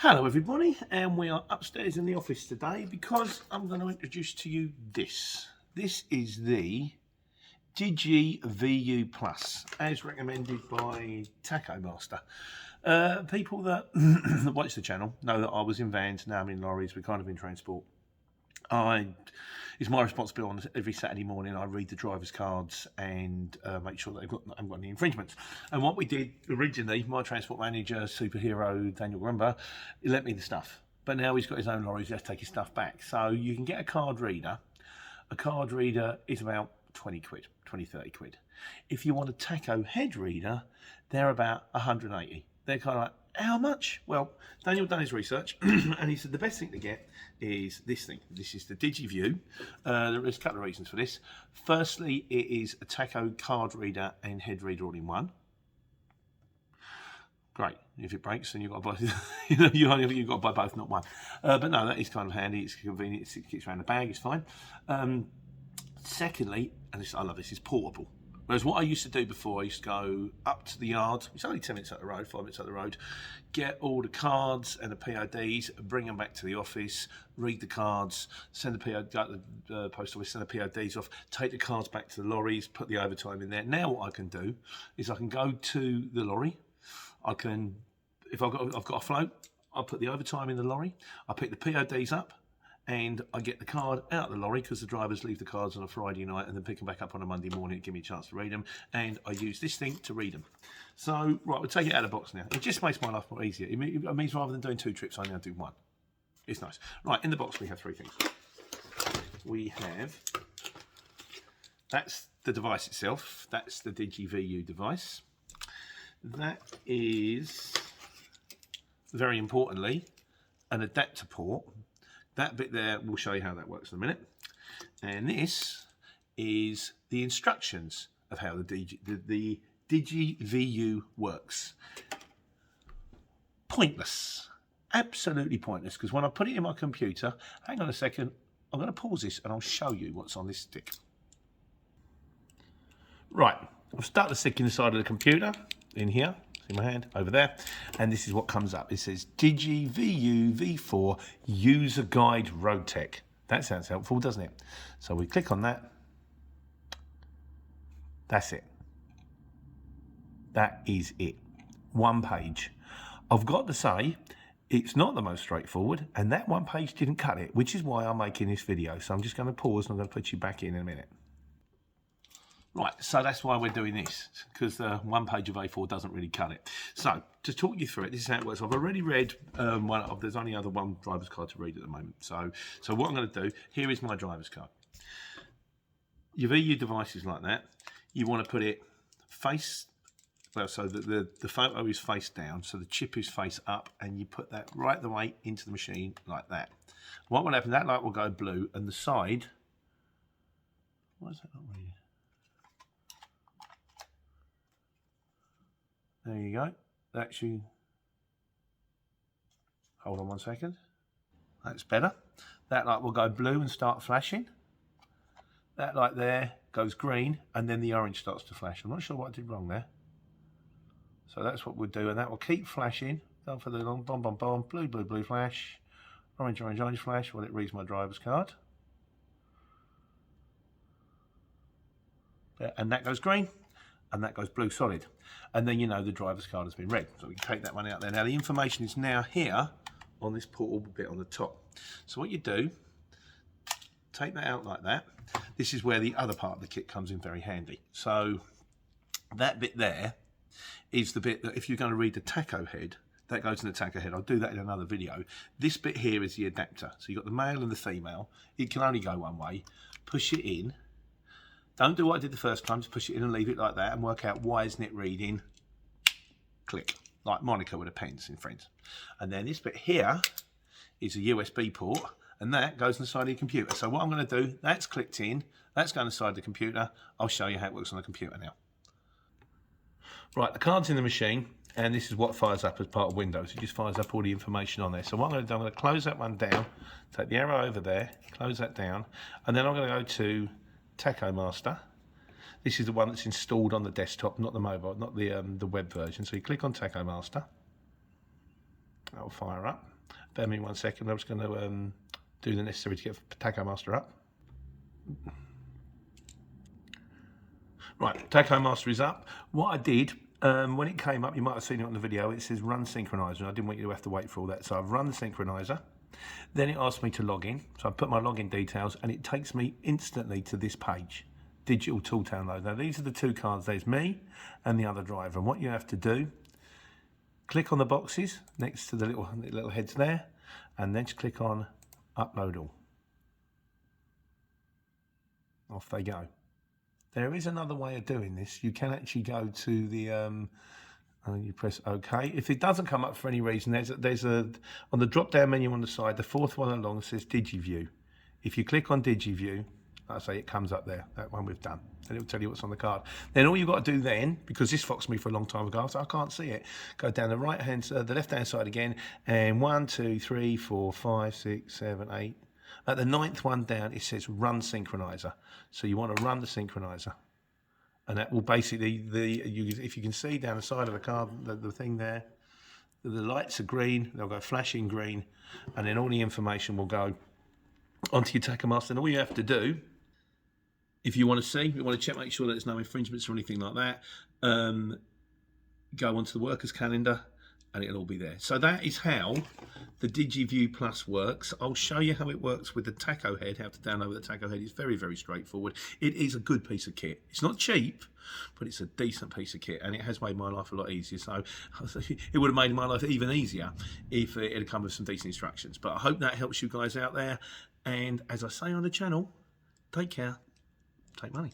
Hello everybody, and we are upstairs in the office today because I'm going to introduce to you this. This is the DigiVu Plus, as recommended by Taco Master. People that watch the channel know that I was in vans, now I'm in lorries, we're kind of in transport. It's my responsibility on every Saturday morning. I read the driver's cards and make sure that I haven't got any infringements. And what we did originally, my transport manager, superhero Daniel Grumber, he lent me the stuff. But now he's got his own lorries, he has to take his stuff back. So you can get a card reader. A card reader is about 20 quid, 20, 30 quid. If you want a taco head reader, they're about 180. They're kind of like, how much? Well, Daniel done his research and he said the best thing to get is this thing. This is the DigiVu. There is a couple of reasons for this. Firstly, it is a taco card reader and head reader all in one. Great. If it breaks, then you've got to buy, you've got to buy both, not one. But no, that is kind of handy. It's convenient. It keeps around the bag. It's fine. Secondly, and this, I love this, is portable. Whereas what I used to do before, I used to go up to the yard, it's only 10 minutes up the road, 5 minutes up the road, get all the cards and the PODs, bring them back to the office, read the cards, send the POD, go to the post office, send the PODs off, take the cards back to the lorries, put the overtime in there. Now what I can do is I can go to the lorry, I can, if I've got a float, I'll put the overtime in the lorry, I pick the PODs up, and I get the card out of the lorry because the drivers leave the cards on a Friday night and then pick them back up on a Monday morning to give me a chance to read them, and I use this thing to read them. So, right, we'll take it out of the box now. It just makes my life more easier. It means rather than doing 2 trips, I now do 1. It's nice. Right, in the box we have 3 things. We have, that's the device itself. That's the DigiVu device. That is, very importantly, an adapter port. That bit there, we'll show you how that works in a minute. And this is the instructions of how the DigiVu works. Pointless, absolutely pointless, because when I put it in my computer, hang on a second, I'm going to pause this and I'll show you what's on this stick. Right, I've started the stick inside of the computer, in here. In my hand over there, and this is what comes up. It says DigiVu V4 User Guide Road Tech. That sounds helpful, doesn't it? So we click on that. That's it. That is it. 1 page. I've got to say, it's not the most straightforward, and that 1 page didn't cut it, which is why I'm making this video. So I'm just going to pause and I'm going to put you back in a minute. Right, so that's why we're doing this, because the 1 page of A4 doesn't really cut it. So, to talk you through it, this is how it works. I've already read there's only one driver's card to read at the moment. So what I'm going to do, here is my driver's card. Your VU device is like that. You want to put it face, well, so the photo is face down, so the chip is face up, and you put that right the way into the machine like that. What will happen, that light will go blue, and the side, why is that not reading? There you go. Actually, hold on 1 second. That's better. That light will go blue and start flashing. That light there goes green, and then the orange starts to flash. I'm not sure what I did wrong there. So that's what we'll do, and that will keep flashing. Down for the long bomb, bomb, bomb, blue, blue, blue flash, orange, orange, orange flash while it reads my driver's card. And that goes green. And that goes blue solid. And then you know the driver's card has been read. So we can take that one out there. Now the information is now here on this portable bit on the top. So what you do, take that out like that. This is where the other part of the kit comes in very handy. So that bit there is the bit that if you're going to read the taco head, that goes in the taco head. I'll do that in another video. This bit here is the adapter. So you've got the male and the female. It can only go one way. Push it in. Don't do what I did the first time, just push it in and leave it like that and work out why isn't it reading. Click, like Monica with her pens in Friends. And then this bit here is a USB port, and that goes inside of your computer. So what I'm going to do, that's clicked in, that's going inside the computer. I'll show you how it works on the computer now. Right, the card's in the machine, and this is what fires up as part of Windows. It just fires up all the information on there. So what I'm going to do, I'm going to close that one down, take the arrow over there, close that down, and then I'm going to go to Taco Master. This is the one that's installed on the desktop, not the mobile, not the web version. So you click on Taco Master. That will fire up. bear me 1 second. I'm just going to do the necessary to get Tacho Master up. Right, Tacho Master is up. What I did, when it came up, you might have seen it on the video, it says run synchronizer, and I didn't want you to have to wait for all that. So I've run the synchronizer. Then it asked me to log in. So I put my login details, and it takes me instantly to this page, digital tool download. Now these are the two cards. There's me and the other driver. And what you have to do, click on the boxes next to the little heads there, and then just click on upload all. Off they go. There is another way of doing this. You can actually go to the, you press OK. If it doesn't come up for any reason, there's a on the drop-down menu on the side, the fourth one along says DigiVu. If you click on DigiVu, like I say, it comes up there, that one we've done. And it'll tell you what's on the card. Then all you've got to do then, because this foxed me for a long time ago, so I can't see it, go down the the left-hand side again, and 1, 2, 3, 4, 5, 6, 7, 8. At the 9th one down, it says run synchronizer. So you want to run the synchronizer. And that will basically, if you can see down the side of the card, the thing there, the lights are green, they'll go flashing green, and then all the information will go onto your Tacho Master. And all you have to do, if you want to see, you want to check, make sure that there's no infringements or anything like that, go onto the workers calendar, and it'll all be there. So that is how the DigiVu Plus works. I'll show you how it works with the Tacho head, how to download the Tacho head. It's very, very straightforward. It is a good piece of kit. It's not cheap, but it's a decent piece of kit, and it has made my life a lot easier. So it would have made my life even easier if it had come with some decent instructions. But I hope that helps you guys out there. And as I say on the channel, take care, take money.